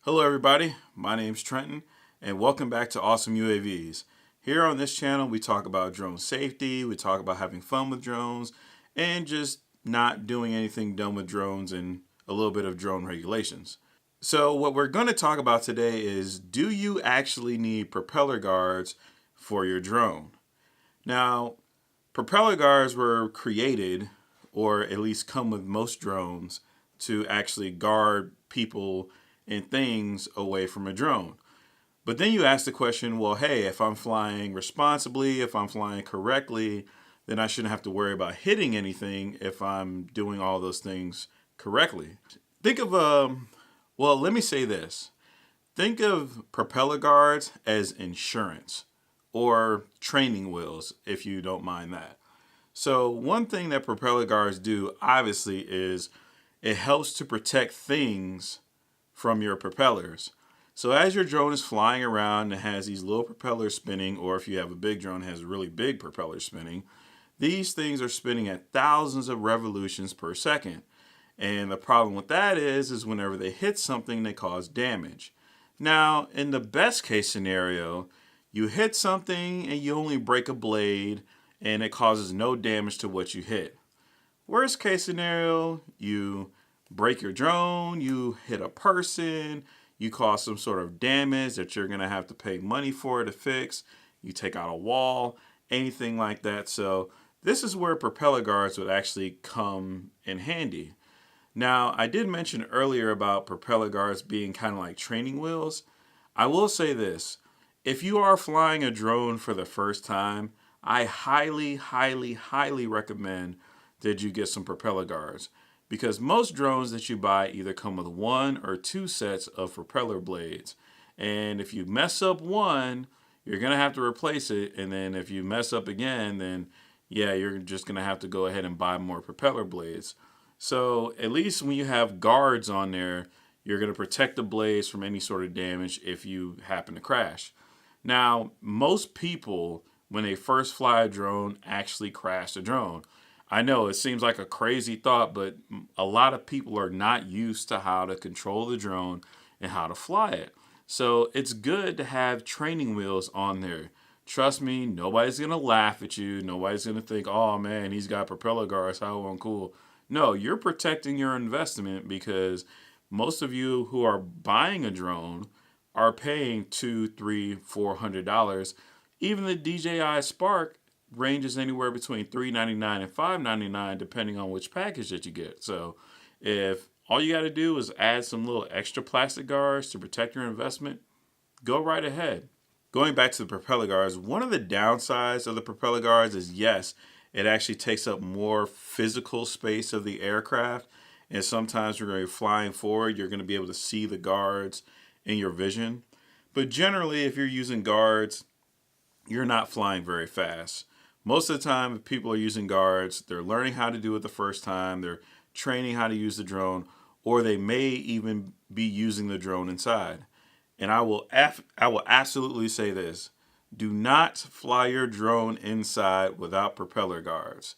Hello everybody, my name's Trenton and welcome back to Awesome UAVs. Here on this channel we talk about drone safety, we talk about having fun with drones, and just not doing anything dumb with drones and a little bit of drone regulations. So what we're going to talk about today is, do you actually need propeller guards for your drone? Now, propeller guards were created, or at least come with most drones, to actually guard people and things away from a drone. But then you ask the question, well, hey, if I'm flying responsibly, if I'm flying correctly, then I shouldn't have to worry about hitting anything if I'm doing all those things correctly. Think of, well, let me say this. Think of propeller guards as insurance or training wheels, if you don't mind that. So one thing that propeller guards do, obviously, is it helps to protect things from your propellers. So as your drone is flying around and has these little propellers spinning, or if you have a big drone that has really big propellers spinning, these things are spinning at thousands of revolutions per second. And the problem with that is whenever they hit something, they cause damage. Now, in the best case scenario, you hit something and you only break a blade and it causes no damage to what you hit. Worst case scenario, you break your drone, you hit a person, you cause some sort of damage that you're going to have to pay money for to fix, you take out a wall, anything like that. So this is where propeller guards would actually come in handy. Now, I did mention earlier about propeller guards being kind of like training wheels. I will say this. If you are flying a drone for the first time, I highly recommend that you get some propeller guards, because most drones that you buy either come with one or two sets of propeller blades. And if you mess up one, you're going to have to replace it. And then if you mess up again, then yeah, you're just going to have to go ahead and buy more propeller blades. So at least when you have guards on there, you're going to protect the blades from any sort of damage if you happen to crash. Now, most people, when they first fly a drone, actually crash the drone. I know it seems like a crazy thought, but a lot of people are not used to how to control the drone and how to fly it. So it's good to have training wheels on there. Trust me, nobody's going to laugh at you. Nobody's going to think, oh man, he's got propeller guards, how uncool. No, you're protecting your investment, because most of you who are buying a drone are paying $200, $300, $400. Even the DJI Spark ranges anywhere between $399 and $599 depending on which package that you get. So if all you got to do is add some little extra plastic guards to protect your investment, go right ahead. Going back to the propeller guards, one of the downsides of the propeller guards is, yes, it actually takes up more physical space of the aircraft. And sometimes when you're flying forward, you're going to be able to see the guards in your vision. But generally, if you're using guards, you're not flying very fast. Most of the time, if people are using guards, they're learning how to do it the first time, they're training how to use the drone, or they may even be using the drone inside. And I will absolutely say this. Do not fly your drone inside without propeller guards.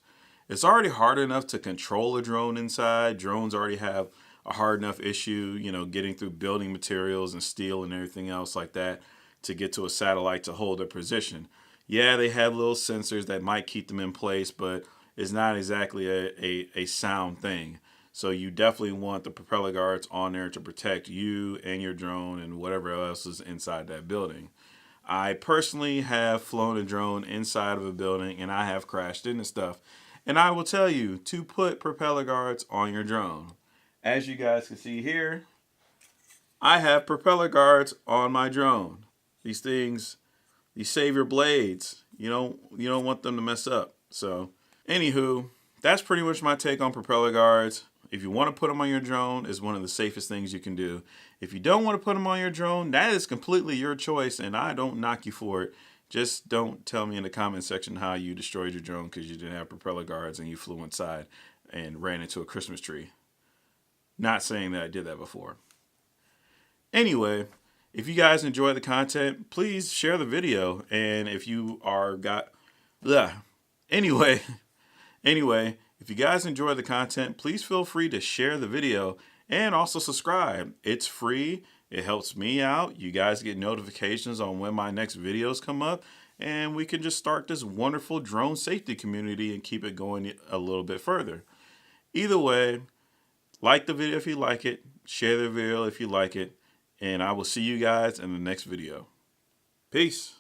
It's already hard enough to control a drone inside. Drones already have a hard enough issue, getting through building materials and steel and everything else like that to get to a satellite to hold their position. Yeah, they have little sensors that might keep them in place, but it's not exactly a sound thing. So you definitely want the propeller guards on there to protect you and your drone and whatever else is inside that building. I personally have flown a drone inside of a building and I have crashed into stuff. And I will tell you to put propeller guards on your drone. As you guys can see here, I have propeller guards on my drone. These things, these save your blades. You don't want them to mess up. So, anywho, that's pretty much my take on propeller guards. If you want to put them on your drone, it's one of the safest things you can do. If you don't want to put them on your drone, that is completely your choice, and I don't knock you for it. Just don't tell me in the comment section how you destroyed your drone because you didn't have propeller guards and you flew inside and ran into a Christmas tree. Not saying that I did that before. Anyway, if you guys enjoy the content, please share the video. And if you are got, ugh. Anyway, if you guys enjoy the content, please feel free to share the video And also subscribe. It's free. It helps me out. You guys get notifications on when my next videos come up. And we can just start this wonderful drone safety community and keep it going a little bit further. Either way, like the video if you like it. Share the video if you like it. And I will see you guys in the next video. Peace.